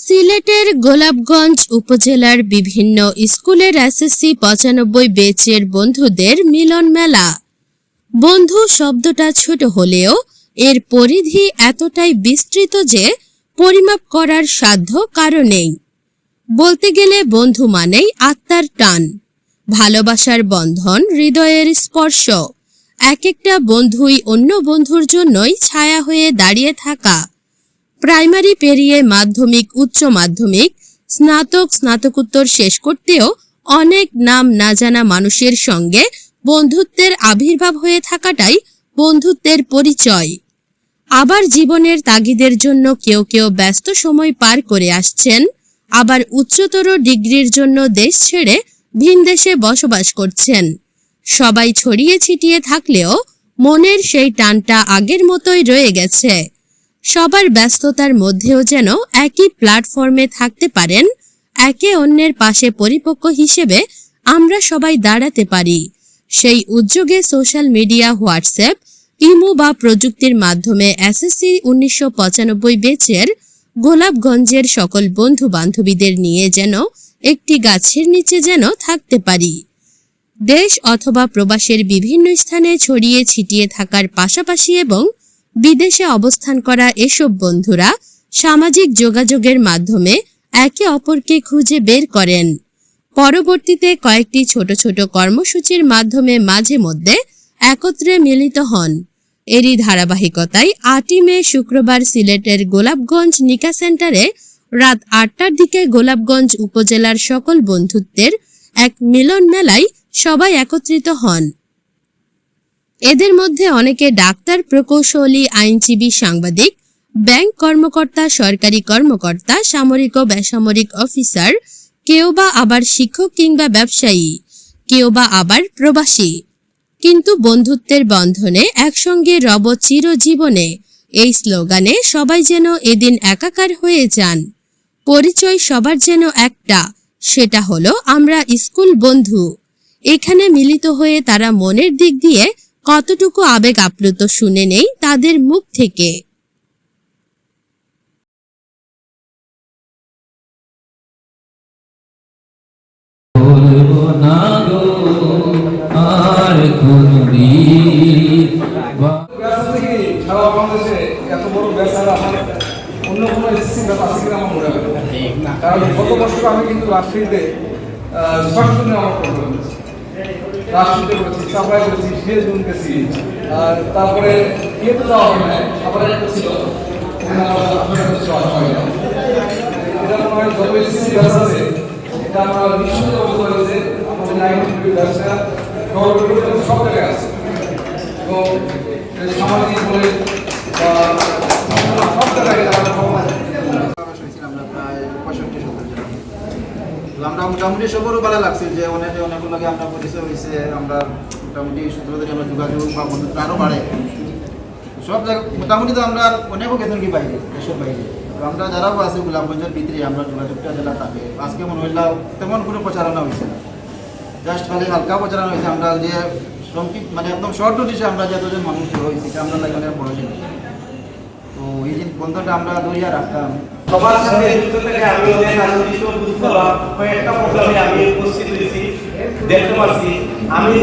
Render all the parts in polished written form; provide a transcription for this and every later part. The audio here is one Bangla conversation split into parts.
সিলেটের গোলাপগঞ্জ উপজেলার বিভিন্ন স্কুলের এসএসসি 95 ব্যাচের বন্ধুদের মিলন মেলা। বন্ধু শব্দটা ছোট হলেও এর পরিধি এতটাই বিস্তৃত যে পরিমাপ করার সাধ্য কারো নেই। বলতে গেলে বন্ধু মানেই আত্মার টান, ভালোবাসার বন্ধন, হৃদয়ের স্পর্শ। এক একটা বন্ধুই অন্য বন্ধুর জন্যই ছায়া হয়ে দাঁড়িয়ে থাকা। প্রাইমারি পেরিয়ে মাধ্যমিক, উচ্চ মাধ্যমিক, স্নাতক, স্নাতকোত্তর শেষ করতেও অনেক নাম না জানা মানুষের সঙ্গে বন্ধুত্বের আবির্ভাব হয়ে থাকাটাই বন্ধুত্বের পরিচয়। আবার জীবনের তাগিদের জন্য কেউ কেউ ব্যস্ত সময় পার করে আসছেন, আবার উচ্চতর ডিগ্রির জন্য দেশ ছেড়ে ভিনদেশে বসবাস করছেন। সবাই ছড়িয়ে ছিটিয়ে থাকলেও মনের সেই টানটা আগের মতোই রয়ে গেছে। সবার ব্যস্ততার মধ্যেও যেন একই প্ল্যাটফর্মে থাকতে পারেন, একে অন্যের পাশে পরিপক্ক হিসেবে আমরা সবাই দাঁড়াতে পারি। সেই উদ্যোগে সোশ্যাল মিডিয়া, হোয়াটসঅ্যাপ, ইমো বা প্রযুক্তির মাধ্যমে এসএসসি 1995 ব্যাচের গোলাপগঞ্জের সকল বন্ধু বান্ধবীদের নিয়ে যেন একটি গাছের নিচে যেন থাকতে পারি। দেশ অথবা প্রবাসের বিভিন্ন স্থানে ছড়িয়ে ছিটিয়ে থাকার পাশাপাশি এবং বিদেশে অবস্থান করা এসব বন্ধুরা সামাজিক যোগাযোগের মাধ্যমে একে অপরকে খুঁজে বের করেন। পরবর্তীতে কয়েকটি ছোট ছোট কর্মসূচির মাধ্যমে মাঝে মধ্যে একত্রে মিলিত হন। এরই ধারাবাহিকতায় 8 মে শুক্রবার সিলেটের গোলাপগঞ্জ নিকা সেন্টারে রাত 8টার দিকে গোলাপগঞ্জ উপজেলার সকল বন্ধুত্বের এক মিলন মেলায় সবাই একত্রিত হন। এদের মধ্যে অনেকে ডাক্তার, প্রকৌশলী, আইনজীবী, সাংবাদিক, ব্যাংক কর্মকর্তা, সরকারি কর্মকর্তা, সামরিক ও বেসামরিক অফিসার, কেউ বা আবার শিক্ষক কিংবা ব্যবসায়ী, কেউ বা আবার প্রবাসী। কিন্তু বন্ধুত্বের বন্ধনে একসঙ্গে রব চিরজীবনে, এই স্লোগানে সবাই যেন এদিন একাকার হয়ে যান। পরিচয় সবার যেন একটা, সেটা হলো আমরা স্কুল বন্ধু। এখানে মিলিত হয়ে তারা মনের দিক দিয়ে কতটুকু আবেগ আপ্লুত শুনে নেই তাদের মুখ থেকে। সারা বাংলাদেশে এত বড় ব্যবসা অন্য কোনো এসএসসি ব্যাপার আছে কিনা আমার মনে হয় না। কারণ গত বছর আমি কিন্তু রাজশাহীতে সরাসরি আমার প্রোগ্রাম করেছি, রাজশাহীতে করেছি, চাপাই করেছি, সিরাজগঞ্জ গেছি, তারপরে ইয়েতে যাওয়া হয় না, আবার একটা ছিল এটা মনে হয় যত এসএসসি ব্যবসা আছে এটা আমরা নিশ্চিত বলতে পারি যে আমাদের নাইনটি ব্যবসা সব জায়গায় আছে এবং সামাজিক বলে সব জায়গায় আমরা মোটামুটি সবারও ভালো লাগছে যে অনেকগুলো আমরা পরিচয় হয়েছে, আমরা মোটামুটি সূত্র ধরে আমরা যোগাযোগ বা বন্ধুত্ব আরও বাড়ে সব জায়গায়। মোটামুটি তো আমরা অনেকও গেছেন কি বাইরে, এসব বাইরে আমরা যারাও আছে গোলাপগঞ্জের ভিতরে আমরা যোগাযোগটা জেলা থাকে। আজকে মনে হইল তেমন কোনো প্রচারণা হয়েছে না, জাস্ট খালি হালকা প্রচারণা হয়েছে। আমরা যে সংক্ষিপ্ত মানে একদম শর্ট নোটিশে আমরা যে এতজন মানুষ হয়েছি আমরা এখানে বড় ছিল, তো এই যে বন্ধনটা আমরা দরিয়া রাখতাম। সবার সাথে যুক্ত থেকে আমি অনেক আনন্দিত, কয়েকটা প্রোগ্রামে আমি উপস্থিত হয়েছি, দেখতে পাচ্ছি। আমি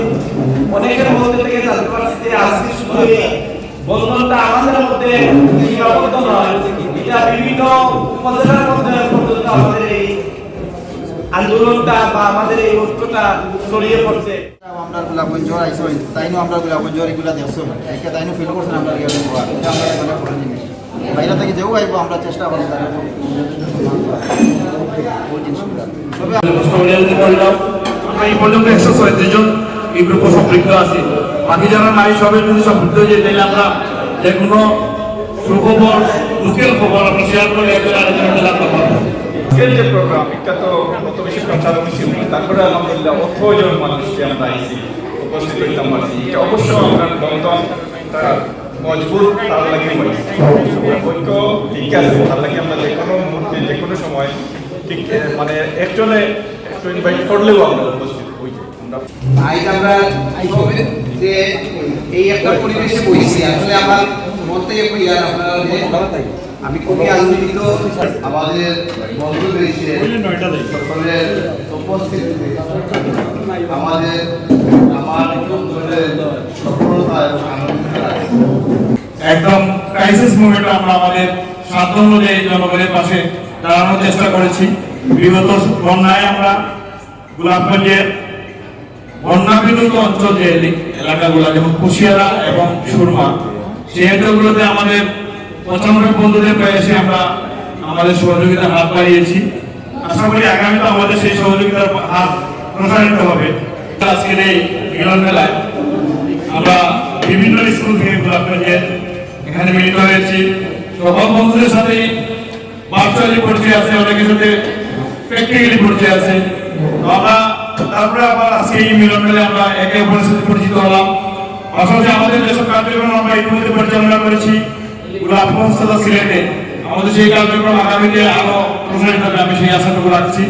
অনেকের মধ্যে থেকে জানতে পারছি যে আজকে শুধু এই বন্ধনটা আমাদের মধ্যে সীমাবদ্ধ নয়, এটা বিভিন্ন উপজেলার মধ্যে পর্যন্ত আমাদের এই আন্দোলনটা বা আমাদের এই ঐক্যটা ছড়িয়ে পড়ছে। আমরা গোলাপগঞ্জ আইসো তাইনো আমরা গোলাপগঞ্জ এগুলা দেখছো একে তাইনো ফিল করছেন আমরা এটা আমরা মনে করি জিনিস বাইরে থেকে যেও আইব আমরা চেষ্টা করি তারা আমরা এই পর্যন্ত 137 জন এই গ্রুপে সম্পৃক্ত আছি। বাকি যারা নাই সবাই যদি সম্পৃক্ত হয়ে তাহলে আমরা যে কোনো সুখবর, দুঃখের খবর আমরা শেয়ার করে একজন আরেকজনকে জানতে পারবো। আজকের যে প্রোগ্রাম এটা তো অত বেশি প্রচারণা ছিল, তারপরে আলহামদুলিল্লাহ অথজন মানুষকে আমরা আইসি উপস্থিত হইতাম পারছি। এটা অবশ্য আমরা বন্ধন মজবুত তার লাগে ঐক্য ঠিক আছে, তার লাগে আমরা যে কোনো মুহূর্তে যে কোনো সময় ঠিক মানে একজনে একটু ইনভাইট করলেও আমরা উপস্থিত হই। আমরা যে এই একটা পরিবেশে বইছি আসলে আমার মন থেকে আপনারা আমি খুবই আনন্দিত আমাদের বন্ধু রয়েছে সকলের উপস্থিতিতে আমার সফলতা এবং আনন্দ আছে। একদম ক্রাইসিস মোমেন্টে আমরা আমাদের সাধ্য অনুযায়ী জনগণের পাশে দাঁড়ানোর চেষ্টা করেছি। বিগত বন্যায় আমরা গোলাপগঞ্জের বন্যা পীড়িত অঞ্চল যে এলাকাগুলো যেমন কুশিয়ারা এবং সুরমা সেই অঞ্চলগুলোতে আমাদের 95 বন্ধুদের পেয়েছে আমরা আমাদের সহযোগিতার হাত বাড়িয়েছি। আশা করি আগামীতে আমাদের সেই সহযোগিতার হাত প্রসারিত হবে। আজকের এই মিলন মেলায় আমরা বিভিন্ন স্কুল থেকে গোলাপগঞ্জের এখানে মিলিত হয়েছি। সব বন্ধুদের সাথে ভার্চুয়ালি পরিচয় আছে, অনেকের সাথে প্র্যাকটিক্যালি পরিচয় আছে। তো আমরা তারপরে আবার আজকে এই মিলন মেলায় আমরা একে অপরের সাথে পরিচিত হলাম। পাশাপাশি আমাদের যেসব কার্যক্রম আমরা ইতিমধ্যে পরিচালনা করেছি গোলাপগঞ্জ তথা সিলেটে, আমাদের সেই কার্যক্রম আগামীতে আরো প্রসারিত হবে, আমি সেই আশাটুকু রাখছি।